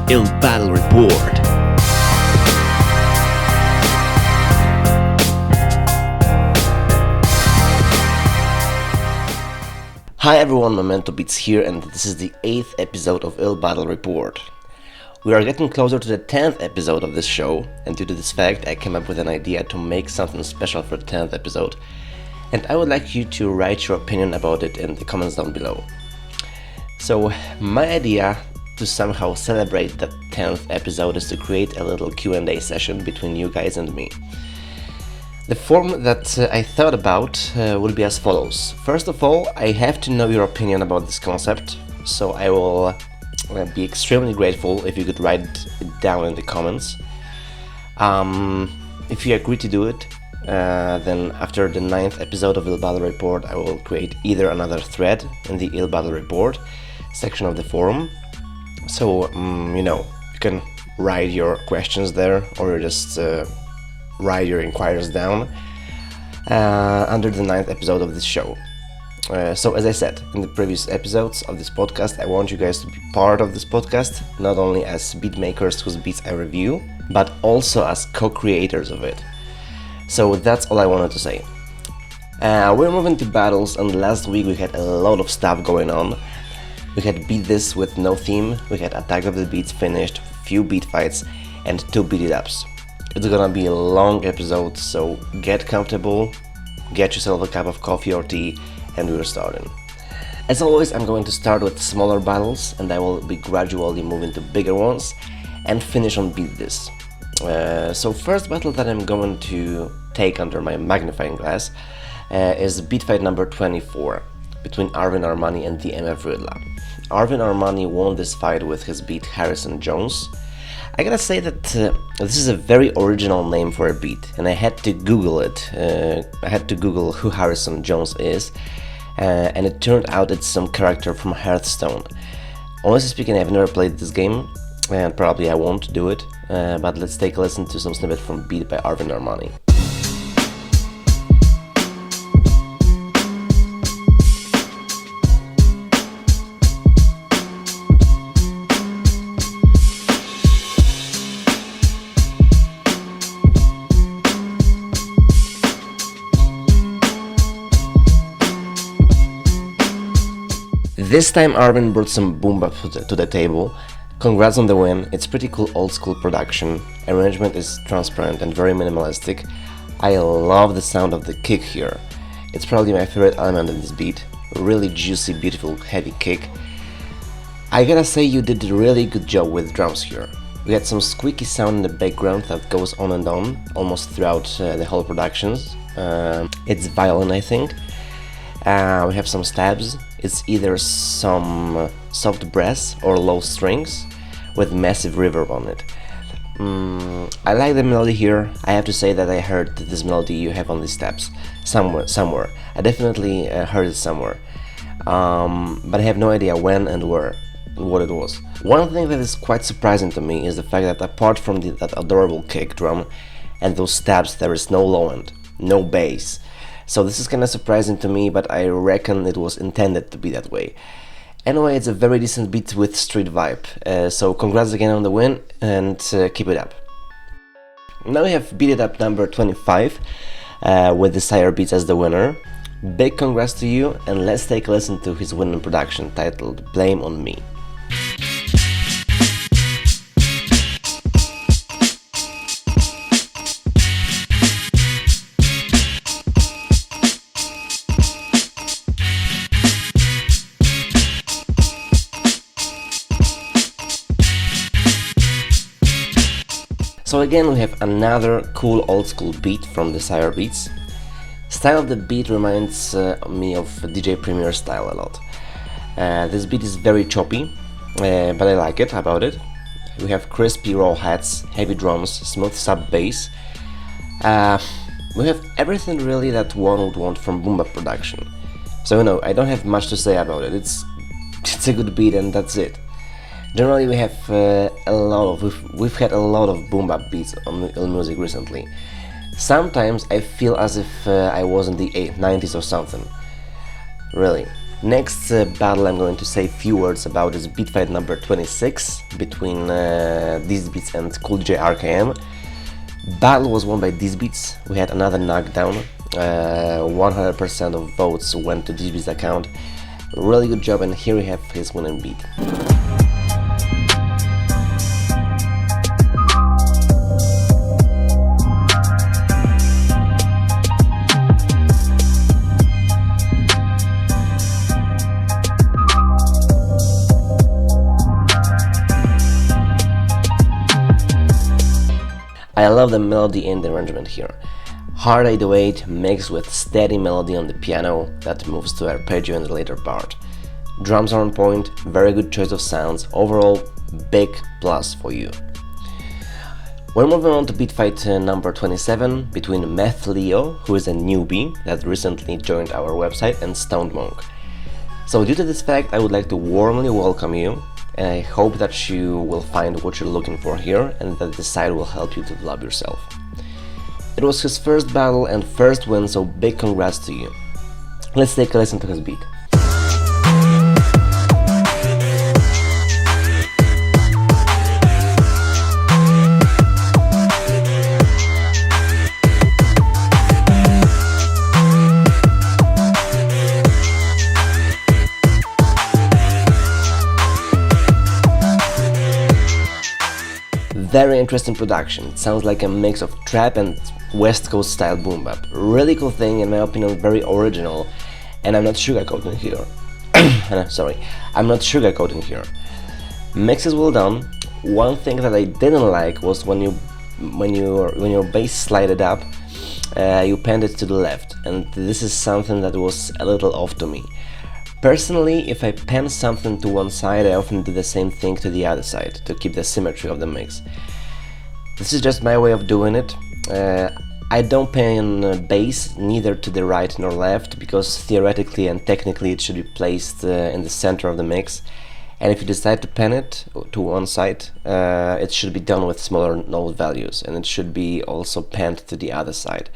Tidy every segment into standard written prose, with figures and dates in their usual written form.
Ill Battle Report. Hi everyone, Memento Beats here, and this is the 8th episode of Ill Battle Report. We are getting closer to the 10th episode of this show, and due to this fact I came up with an idea to make something special for the 10th episode, and I would like you to write your opinion about it in the comments down below. So my idea to somehow celebrate that 10th episode is to create a little Q&A session between you guys and me. The form that I thought about will be as follows. First of all, I have to know your opinion about this concept, so I will be extremely grateful if you could write it down in the comments. If you agree to do it, then after the 9th episode of Ill Battle Report, I will create either another thread in the Ill Battle Report section of the forum. So, you can write your questions there, or just write your inquiries down under the 9th episode of this show. So as I said in the previous episodes of this podcast, I want you guys to be part of this podcast, not only as beat makers whose beats I review, but also as co-creators of it. So that's all I wanted to say. We're moving to battles, and last week we had a lot of stuff going on. We had Beat This with no theme, we had Attack of the Beats finished, few beat fights, and 2 beat it ups. It's gonna be a long episode, so get comfortable, get yourself a cup of coffee or tea, and we're starting. As always, I'm going to start with smaller battles, and I will be gradually moving to bigger ones, and finish on Beat This. So first battle that I'm going to take under my magnifying glass is beat fight number 24, between Arvin Armani and the MF Riddler. Arvin Armani won this fight with his beat Harrison Jones. I gotta say that this is a very original name for a beat, and I had to Google it. I had to Google who Harrison Jones is, and it turned out it's some character from Hearthstone. Honestly speaking, I've never played this game, and probably I won't do it, but let's take a listen to some snippet from Beat by Arvin Armani. This time Arvin brought some boom bap to the table. Congrats on the win, it's pretty cool old school production, arrangement is transparent and very minimalistic. I love the sound of the kick here. It's probably my favorite element in this beat, really juicy, beautiful, heavy kick. I gotta say you did a really good job with drums here. We had some squeaky sound in the background that goes on and on, almost throughout the whole productions. It's violin, I think. We have some stabs. It's either some soft brass or low strings with massive reverb on it. I like the melody here. I have to say that I heard this melody you have on these stabs somewhere. I definitely heard it somewhere, but I have no idea when and where, what it was. One thing that is quite surprising to me is the fact that apart from that adorable kick drum and those stabs, there is no low end, no bass. So this is kinda surprising to me, but I reckon it was intended to be that way. Anyway, it's a very decent beat with street vibe, so congrats again on the win, and keep it up. Now we have Beat It Up number 25, with the Sire Beats as the winner. Big congrats to you, and let's take a listen to his winning production titled Blame on Me. So again we have another cool old school beat from the Sire Beats. Style of the beat reminds me of DJ Premier style a lot. This beat is very choppy, but I like it about it. We have crispy raw hats, heavy drums, smooth sub bass. We have everything really that one would want from boom bap production. So I don't have much to say about it. It's a good beat and that's it. Generally, we have we've had a lot of boom bap beats on IllMuzik recently. Sometimes I feel as if I was in the 90s or something. Really, Next battle I'm going to say a few words about is beat fight number 26 between These Beats and Cool DJ RKM. Battle was won by These Beats. We had another knockdown. 100% of votes went to These Beats' account. Really good job, and here we have his winning beat. I love the melody and the arrangement here. Hard 808 mixed with steady melody on the piano that moves to arpeggio in the later part. Drums are on point, very good choice of sounds, overall big plus for you. We're moving on to beat fight number 27 between Meth Leo, who is a newbie that recently joined our website, and Stoned Monk. So due to this fact, I would like to warmly welcome you, and I hope that you will find what you're looking for here and that this site will help you to develop yourself. It was his first battle and first win, so big congrats to you. Let's take a listen to his beat. Very interesting production. It sounds like a mix of trap and West Coast style boom bap. Really cool thing, in my opinion, very original, and I'm not sugarcoating here. Sorry, I'm not sugarcoating here. Mix is well done. One thing that I didn't like was when your bass slided up, you panned it to the left, and this is something that was a little off to me. Personally, if I pan something to one side, I often do the same thing to the other side to keep the symmetry of the mix. This is just my way of doing it. I don't pan bass neither to the right nor left, because theoretically and technically it should be placed in the center of the mix. And if you decide to pan it to one side, it should be done with smaller note values, and it should be also panned to the other side.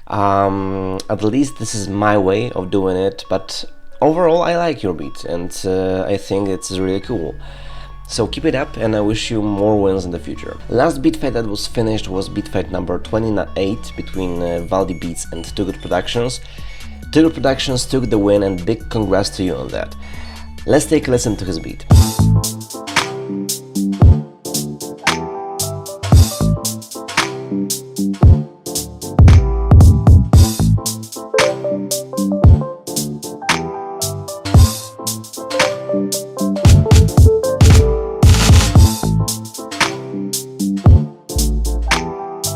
At least this is my way of doing it, but overall I like your beat, and I think it's really cool. So keep it up, and I wish you more wins in the future. Last beat fight that was finished was beat fight number 28 between Valdi Beats and Too Good Productions. Too Good Productions took the win, and big congrats to you on that. Let's take a listen to his beat.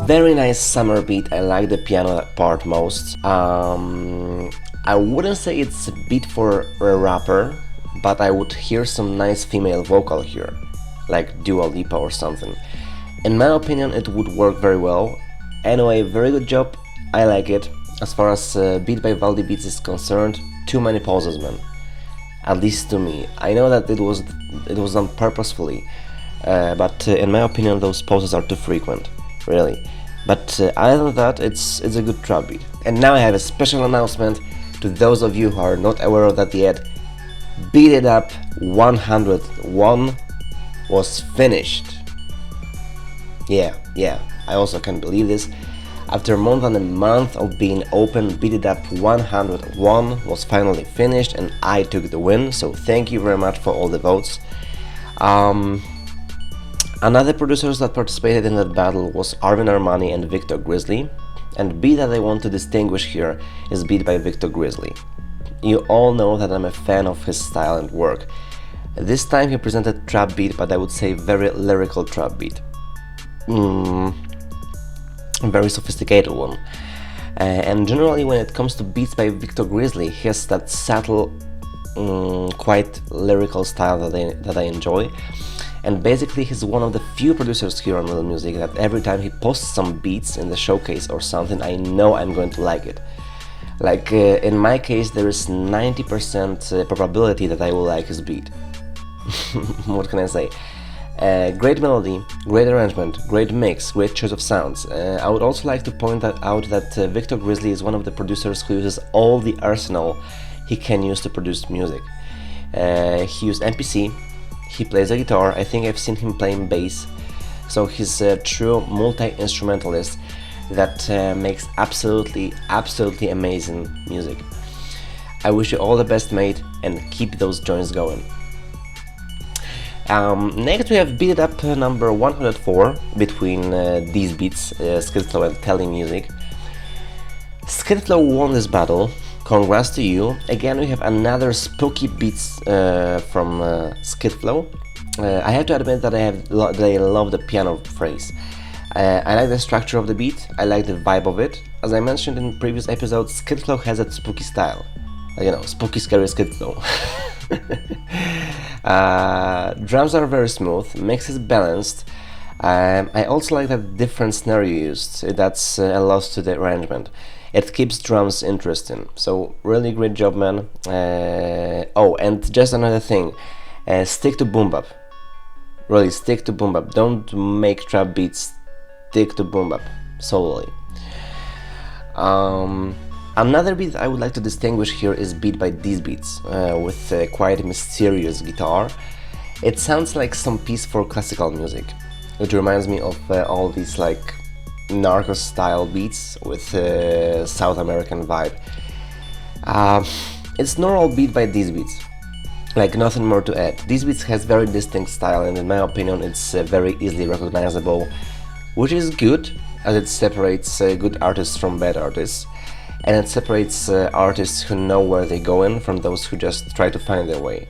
Very nice summer beat. I like the piano part most. I wouldn't say it's a beat for a rapper, but I would hear some nice female vocal here, like Dua Lipa or something. In my opinion, it would work very well. Anyway, very good job. I like it. As far as beat by Valdi Beats is concerned, too many pauses, man. At least to me. I know that it was done purposefully, but in my opinion, those pauses are too frequent. Really. But other than that, it's a good trap beat. And now I have a special announcement to those of you who are not aware of that yet. Beat It Up 101 was finished. Yeah, I also can't believe this. After more than a month of being open, Beat It Up 101 was finally finished, and I took the win, so thank you very much for all the votes. Another producers that participated in that battle was Arvin Armani and Victor Grizzly, and beat that I want to distinguish here is beat by Victor Grizzly. You all know that I'm a fan of his style and work. This time he presented trap beat, but I would say very lyrical trap beat. Very sophisticated one. And generally when it comes to beats by Victor Grizzly, he has that subtle, quite lyrical style that I enjoy. And basically he's one of the few producers here on IllMuzik that every time he posts some beats in the showcase or something, I know I'm going to like it. Like in my case, there is 90% probability that I will like his beat. What can I say? Great melody, great arrangement, great mix, great choice of sounds. I would also like to point out that Victor Grizzly is one of the producers who uses all the arsenal he can use to produce music. He used MPC, he plays a guitar, I think I've seen him playing bass, so he's a true multi-instrumentalist that makes absolutely amazing music. I wish you all the best, mate, and keep those joints going. Next we have Beat It Up number 104 between these beats, Skidflow and IllMuzik. Skidflow won this battle, congrats to you. Again we have another spooky beats from Skidflow. I have to admit that I love the piano phrase. I like the structure of the beat, I like the vibe of it. As I mentioned in previous episodes, Skidflow has that spooky style. You know, spooky, scary Skidflow. Drums are very smooth, mix is balanced. I also like that different snare you used, that's a loss to the arrangement. It keeps drums interesting, so really great job, man. Oh, and just another thing, stick to boom bap. Really, stick to boom bap. Don't make trap beats, stick to boom bap solely. Another beat I would like to distinguish here is Beat by These Beats, with a quite mysterious guitar. It sounds like some piece for classical music. It reminds me of all these like Narcos style beats with South American vibe. It's normal Beat by These Beats, like nothing more to add. These Beats has very distinct style, and in my opinion it's very easily recognizable, which is good as it separates good artists from bad artists. And it separates artists who know where they're going from those who just try to find their way.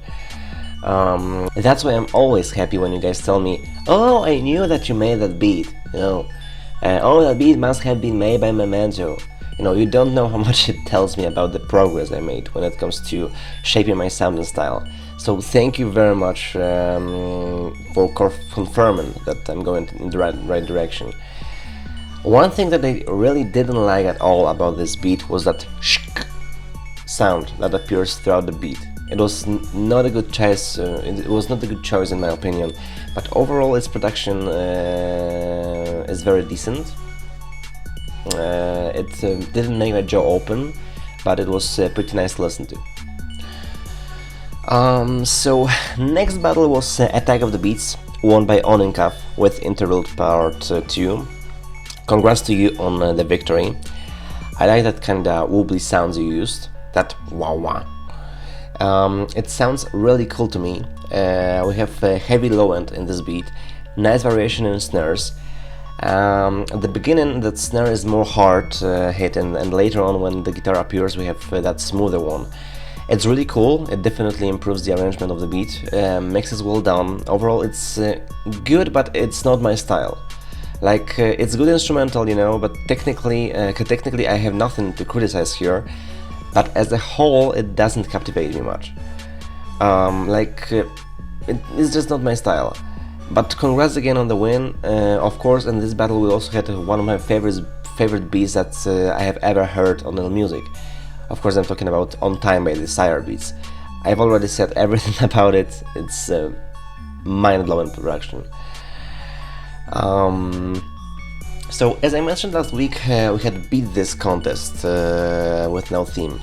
That's why I'm always happy when you guys tell me, oh, I knew that you made that beat, you know, oh, that beat must have been made by Memento. You know, you don't know how much it tells me about the progress I made when it comes to shaping my sound and style. So thank you very much for confirming that I'm going in the right direction. One thing that I really didn't like at all about this beat was that shk sound that appears throughout the beat. It was not a good choice. It was not a good choice in my opinion. But overall, its production is very decent. It didn't make my jaw open, but it was pretty nice to listen to. So next battle was Attack of the Beats, won by Oninkaf with Interlude Part 2. Congrats to you on the victory. I like that kinda wobbly sounds you used, that wah wah. It sounds really cool to me. We have a heavy low end in this beat, nice variation in snares. At the beginning that snare is more hard hit, and later on when the guitar appears we have that smoother one. It's really cool, it definitely improves the arrangement of the beat, mixes well done. Overall it's good, but it's not my style. Like, it's good instrumental, you know, but technically I have nothing to criticize here, but as a whole it doesn't captivate me much. It's just not my style. But congrats again on the win. Of course, in this battle we also had one of my favorite beats that I have ever heard on IllMuzik. Of course, I'm talking about On Time by the Sire Beats. I've already said everything about it. It's mind-blowing production. So as I mentioned last week, we had beat this contest with no theme.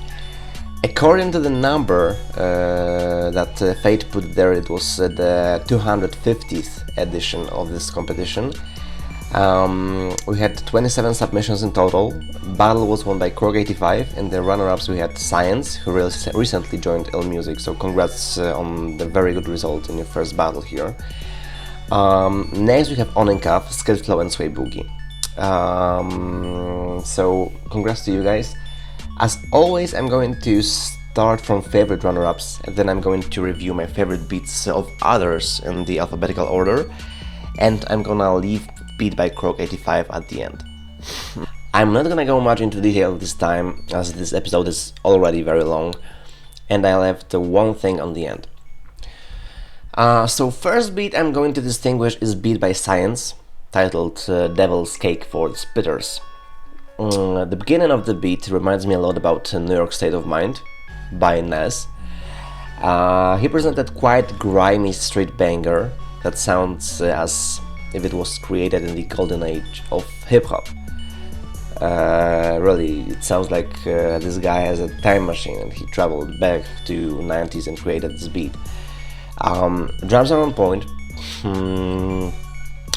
According to the number that Fate put there, it was the 250th edition of this competition. We had 27 submissions in total. Battle was won by Krog85, and the runner-ups we had Science, who recently joined IllMuzik, so congrats on the very good result in your first battle here. Next we have Oninkaf, Skidflow and Sway Boogie. So congrats to you guys. As always, I'm going to start from favorite runner-ups, and then I'm going to review my favorite beats of others in the alphabetical order, and I'm gonna leave Beat by Krog85 at the end. I'm not gonna go much into detail this time, as this episode is already very long, and I left one thing on the end. So first beat I'm going to distinguish is Beat by Science, titled Devil's Cake for the Spitters. The beginning of the beat reminds me a lot about New York State of Mind by Nas. He presented quite grimy street banger that sounds as if it was created in the golden age of hip-hop. Really, it sounds like this guy has a time machine and he traveled back to 90s and created this beat. Drums are on point.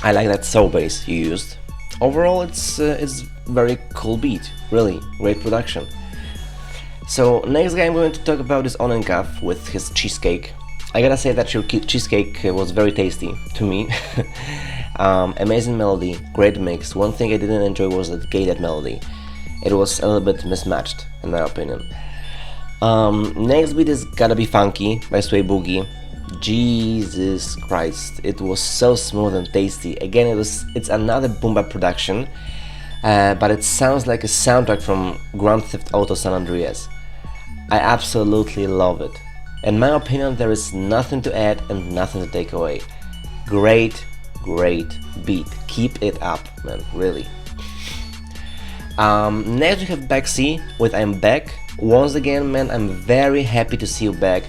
I like that soul bass he used. Overall, it's very cool beat. Really great production. So next guy I'm going to talk about is Onenkaf with his cheesecake. I gotta say that your cheesecake was very tasty to me. Amazing melody, great mix. One thing I didn't enjoy was the gated melody. It was a little bit mismatched in my opinion. Next beat is Gotta Be Funky by Sway Boogie. Jesus Christ, it was so smooth and tasty. Again, it's another boom bap production, but it sounds like a soundtrack from Grand Theft Auto San Andreas. I absolutely love it. In my opinion, there is nothing to add and nothing to take away. Great beat. Keep it up, man, really. Next we have Bexy with I'm Back. Once again, man, I'm very happy to see you back,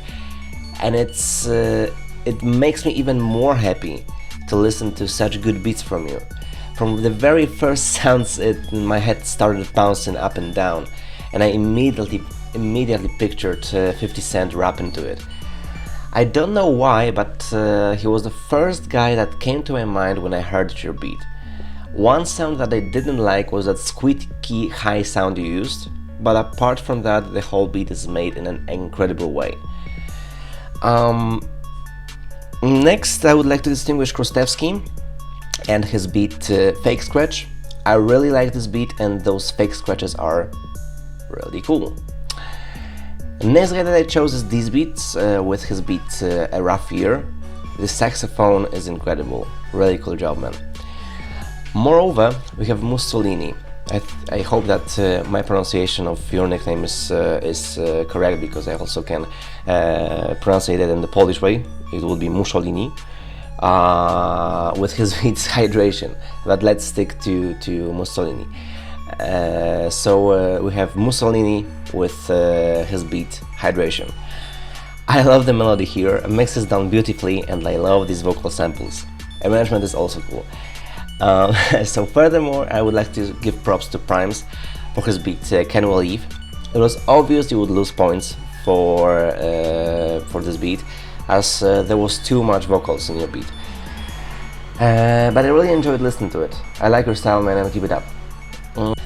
and it makes me even more happy to listen to such good beats from you. From the very first sounds, my head started bouncing up and down, and I immediately pictured 50 Cent rapping to it. I don't know why, but he was the first guy that came to my mind when I heard your beat. One sound that I didn't like was that squeaky high sound you used, but apart from that, the whole beat is made in an incredible way. Next, I would like to distinguish Krostevsky and his beat Fake Scratch. I really like this beat, and those fake scratches are really cool. Next guy that I chose is these beats with his beat A Rough Year. The saxophone is incredible, really cool job, man. Moreover, we have Mussolini. I hope that my pronunciation of your nickname is correct, because I also can pronounce it in the Polish way. It will be Mussolini with his beats Hydration, but let's stick to Mussolini. So we have Mussolini with his beat Hydration. I love the melody here, it mixes down beautifully, and I love these vocal samples. Arrangement is also cool. So furthermore, I would like to give props to Primes for his beat Can We Leave. It was obvious you would lose points for this beat, as there was too much vocals in your beat. But I really enjoyed listening to it. I like your style, man, and keep it up.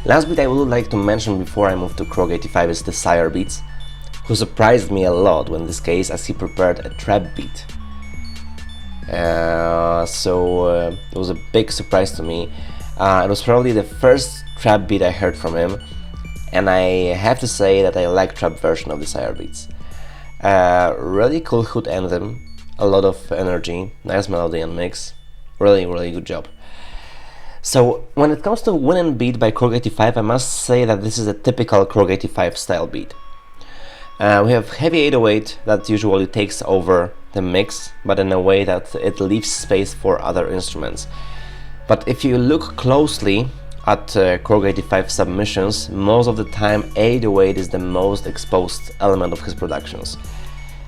Last beat I would like to mention before I move to Krog 85 is the Sire Beats, who surprised me a lot in this case, as he prepared a trap beat. So it was a big surprise to me. It was probably the first trap beat I heard from him, and I have to say that I like trap version of the Sire Beats. Really cool hood anthem, a lot of energy, nice melody and mix, really good job. So when it comes to Winning Beat by Krog 85, I must say that this is a typical Krog 85 style beat. We have heavy 808 that usually takes over the mix, but in a way that it leaves space for other instruments. But if you look closely at Krog 85 submissions, most of the time 808 is the most exposed element of his productions.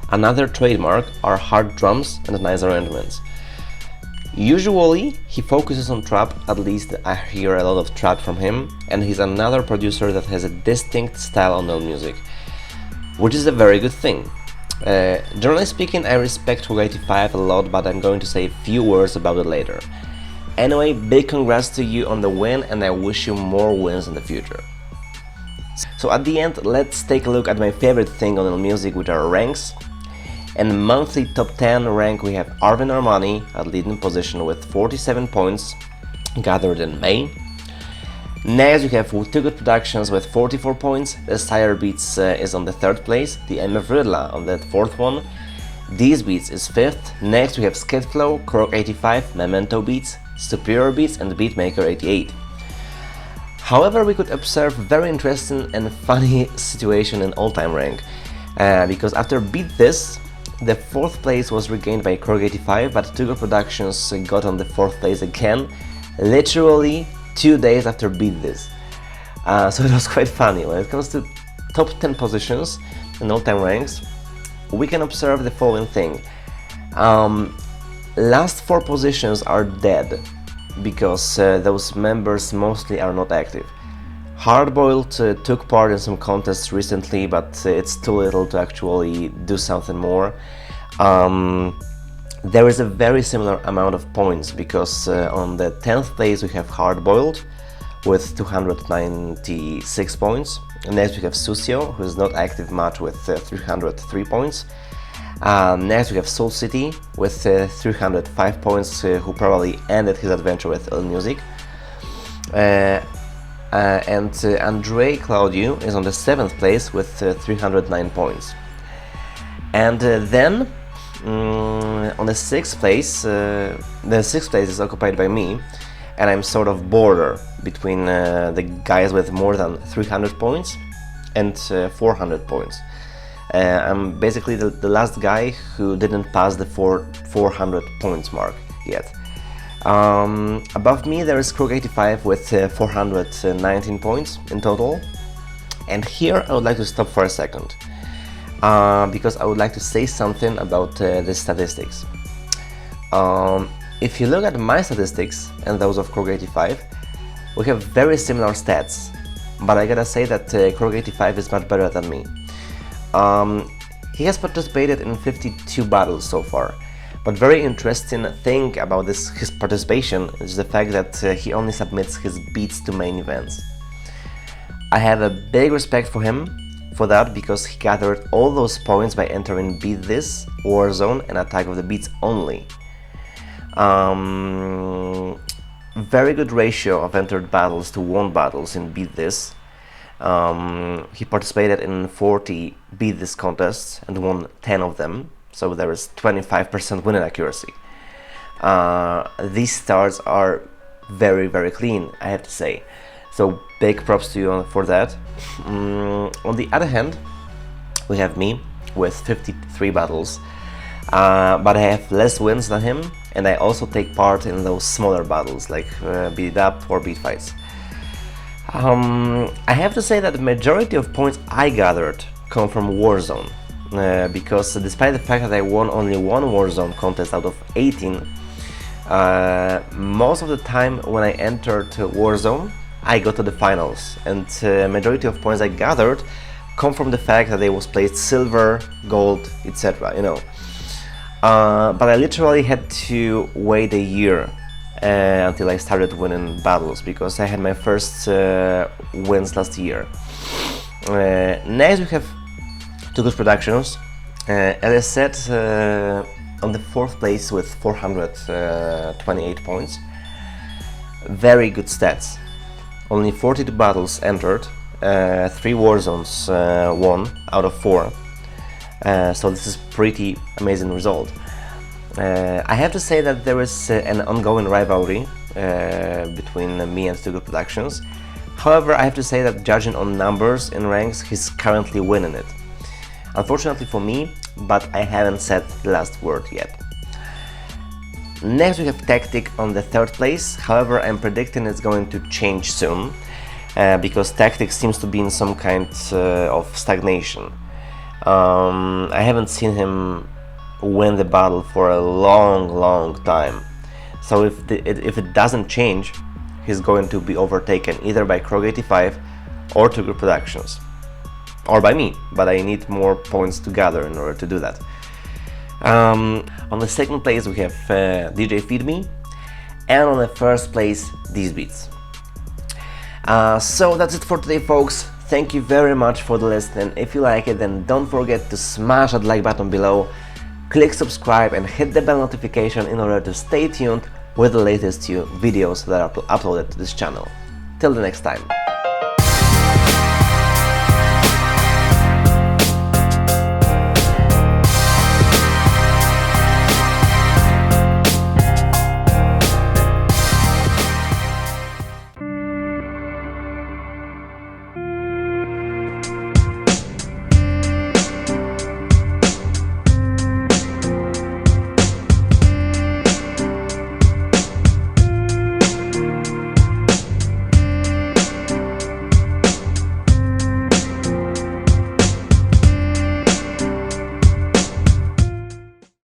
Another trademark are hard drums and nice arrangements. Usually he focuses on trap, at least I hear a lot of trap from him, and he's another producer that has a distinct style on IllMuzik, which is a very good thing. Generally speaking, I respect Krog 85 a lot, but I'm going to say a few words about it later. Anyway, big congrats to you on the win, and I wish you more wins in the future. So at the end, let's take a look at my favorite thing on IllMuzik, which are ranks. In monthly top 10 rank we have Arvin Armani at leading position with 47 points, gathered in May. Next we have Too Good Productions with 44 points, the Sire Beats is on the 3rd place, the MF Rydla on the 4th one, These Beats is 5th, next we have Skidflow, Krog 85, Memento Beats, Superior Beats and Beatmaker 88. However, we could observe very interesting and funny situation in all-time rank, because after Beat This, the 4th place was regained by Krog 85, but Too Good Productions got on the 4th place again, literally 2 days after Beat This. So it was quite funny. When it comes to top 10 positions in all-time ranks, we can observe the following thing. Last 4 positions are dead, because those members mostly are not active. Hardboiled took part in some contests recently, but it's too little to actually do something more. There is a very similar amount of points because on the 10th place we have Hardboiled with 296 points. And next we have Susio, who is not active much, with 303 points. Next we have Soul City with 305 points, who probably ended his adventure with IllMuzik. And Andrei Claudiu is on the 7th place with 309 points. And then on the 6th place, the 6th place is occupied by me, and I'm sort of border between the guys with more than 300 points and 400 points. I'm basically the last guy who didn't pass the 400 points mark yet. Above me there is Krog85 with 419 points in total. And here I would like to stop for a second, because I would like to say something about the statistics. If you look at my statistics and those of Krog85, we have very similar stats, but I gotta say that Krog85 is much better than me. He has participated in 52 battles so far, but very interesting thing about his participation is the fact that he only submits his beats to main events. I have a big respect for him for that, because he gathered all those points by entering Beat This, Warzone and Attack of the Beats only. Very good ratio of entered battles to won battles in Beat This. He participated in 40 Beat This contests and won 10 of them, so there is 25% winning accuracy. These starts are very, very clean, I have to say, so big props to you for that. On the other hand, we have me with 53 battles, but I have less wins than him, and I also take part in those smaller battles like Beat It Up or Beat Fights. I have to say that the majority of points I gathered come from Warzone, because despite the fact that I won only one Warzone contest out of 18, most of the time when I entered Warzone, I got to the finals, and majority of points I gathered come from the fact that I was placed silver, gold, etc., you know. But I literally had to wait a year until I started winning battles, because I had my first wins last year. Next we have Too Good Productions, as I said, on the 4th place with 428 points. Very good stats. Only 42 battles entered, 3 Warzones won out of 4. So this is pretty amazing result. I have to say that there is an ongoing rivalry between me and Too Good Productions. However, I have to say that judging on numbers and ranks, he's currently winning it. Unfortunately for me, but I haven't said the last word yet. Next we have Tactic on the 3rd place. However, I'm predicting it's going to change soon, because Tactic seems to be in some kind of stagnation. I haven't seen him win the battle for a long time. So if it doesn't change, he's going to be overtaken either by Krog85 or Too Good Productions, or by me, but I need more points to gather in order to do that. On the 2nd place we have DJ Feed Me, and on the 1st place These Beats. So that's it for today, folks. Thank you very much for the listen. If you like it, then don't forget to smash that like button below, click subscribe and hit the bell notification in order to stay tuned with the latest videos that are uploaded to this channel. Till the next time.